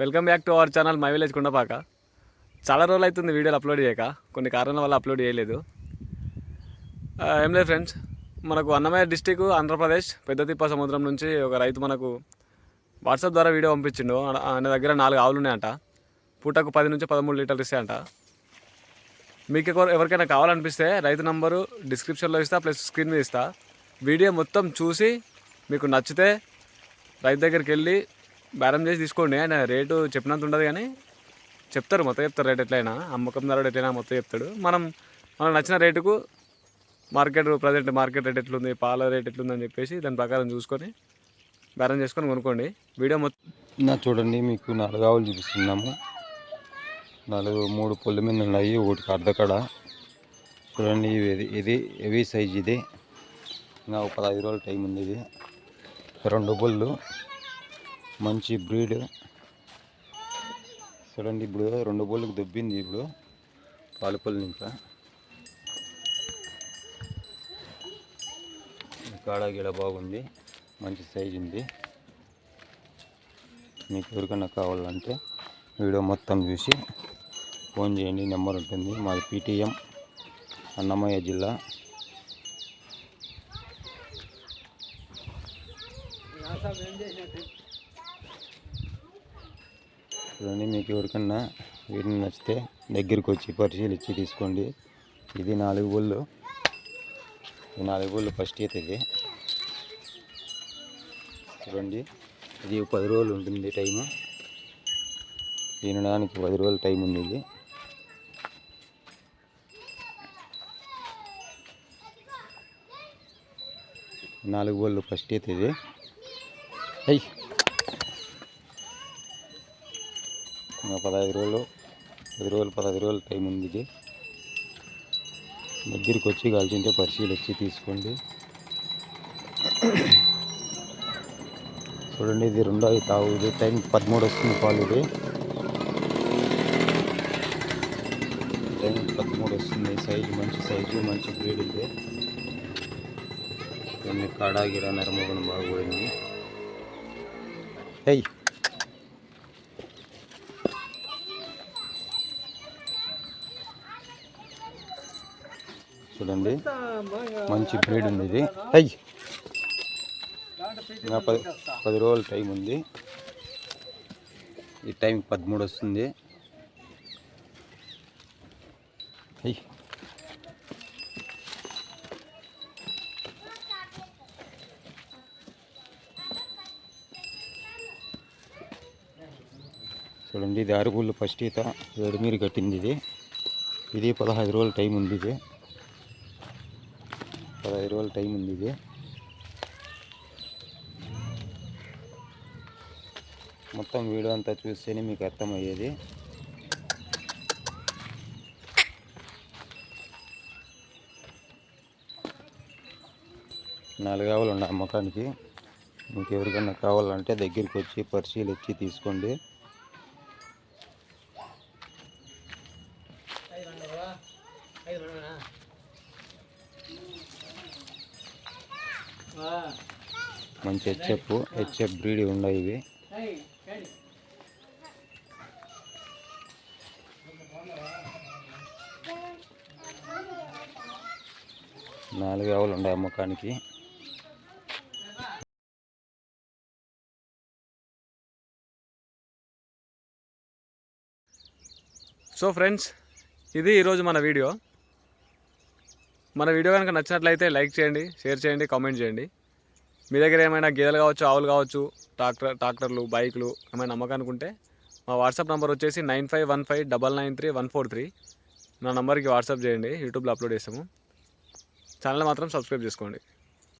Welcome back to our channel my village Kundapaka. చాలా రోజులు అవుతుంది వీడియోలు అప్లోడ్ చేయక, కొన్ని కారణాల వల్ల అప్లోడ్ చేయలేదు. ఏం లేదు ఫ్రెండ్స్, మనకు అన్నమయ్య డిస్టిక్ ఆంధ్రప్రదేశ్ పెద్దతిప్ప సముద్రం నుంచి ఒక రైతు మనకు వాట్సాప్ ద్వారా వీడియో పంపించిండు. ఆయన దగ్గర 4 ఆవులు ఉన్నాయంట. పూటకు 10 నుంచి 13 లీటర్లు ఇస్తాయంట. మీకు ఎవరికైనా కావాలనిపిస్తే రైతు నంబరు డిస్క్రిప్షన్లో ఇస్తా, ప్లస్ స్క్రీన్ మీద ఇస్తా. వీడియో మొత్తం చూసి మీకు నచ్చితే రైతు దగ్గరికి వెళ్ళి బేరం చేసి తీసుకోండి. ఆయన రేటు చెప్పినంత ఉండదు కానీ మొత్తం చెప్తారు. రేట్ ఎట్లయినా అమ్మకం ధర ఎట్లయినా మొత్తం చెప్తాడు. మనకు నచ్చిన రేటుకు ప్రజెంట్ మార్కెట్ రేట్ ఎట్లుంది, పాల రేట్ ఎట్లుందని చెప్పేసి దాని ప్రకారం చూసుకొని బేరం చేసుకొని కొనుక్కోండి. వీడియో మొత్తం చూడండి, మీకు 4 ఆవులు చూపిస్తున్నాము. 3 పొల్లు మీద ఉన్నాయి, ఒకటికి అర్ధకడ. చూడండి, ఇది హెవీ సైజ్. ఇది ఇంకా 15 రోజుల టైం ఉంది. ఇది 2 పొల్లు, మంచి బ్రీడ్. చూడండి, ఇప్పుడు 2 పొల్లుకు దొబ్బింది. ఇప్పుడు పాలపల్లి ఇంకా కాడ గిడ బాగుంది, మంచి సైజు ఉంది. మీకు ఎవరికైనా కావాలంటే వీడియో మొత్తం చూసి ఫోన్ చేయండి. నెంబర్ ఉంటుంది. మాది PTM, అన్నమయ్య జిల్లా. చూడండి, మీకు ఎవరికన్నా వీడిని నచ్చితే దగ్గరికి వచ్చి పరిశీలించి తీసుకోండి. ఇది 4 బొల్లు. ఈ 4 బొల్లు ఫస్ట్ ఈత. ఇది చూడండి, ఇది 10 రోజులు ఉంటుంది టైము. తినడానికి 10 రోజులు టైం ఉంది. ఇది 4 బొల్లు ఫస్ట్ ఈత. ఇది ఇంకా 15 రోజులు టైం ఉంది. ఇది దగ్గరికి వచ్చి కాల్చింటే పరిశీలించి తీసుకోండి. చూడండి, ఇది 2వ తావు. ఇది టైం 13 వస్తుంది పాలు. ఇది టైం 13 వస్తుంది. సైజు మంచి సైజు, మంచి బ్రీడ్. ఇది కొన్ని కాడా గిడ నరమోగన బాగుపోయింది. చూడండి, మంచి బ్రీడ్ ఉంది. ఇది ఇంకా 10 రోజుల టైం ఉంది. ఈ టైం 13 వస్తుంది. చూడండి, ఇది 6 బొల్లు ఫస్ట్ ఈత. వేడిమీరు కట్టింది. ఇది 15 రోజుల టైం ఉంది. ఇది 15 రోజుల టైం ఉంది. ఇది మొత్తం వీడియో అంతా చూస్తేనే మీకు అర్థమయ్యేది. నాలుగు ఆవులు ఉన్నాయి అమ్మకానికి. మీకు ఎవరికైనా కావాలంటే దగ్గరికి వచ్చి పరిశీలించి తీసుకోండి. మంచి హెచ్ఎఫ్ బ్రీడ్ ఉన్నాయి. ఇవి 4 ఆవులు ఉన్నాయి అమ్మకానికి. సో ఫ్రెండ్స్, ఇది ఈరోజు మన వీడియో కనుక నచ్చినట్లయితే లైక్ చేయండి, షేర్ చేయండి, కామెంట్ చేయండి. మీ దగ్గర ఏమైనా గేదెలు కావచ్చు, ఆవులు కావచ్చు, ట్రాక్టర్లు, బైకులు ఏమైనా అమ్మకానికి ఉంటే మా వాట్సాప్ నెంబర్ వచ్చేసి 9515993143. నా నెంబర్కి వాట్సాప్ చేయండి. యూట్యూబ్లో అప్లోడ్ చేస్తాము. ఛానల్ మాత్రం సబ్స్క్రైబ్ చేసుకోండి.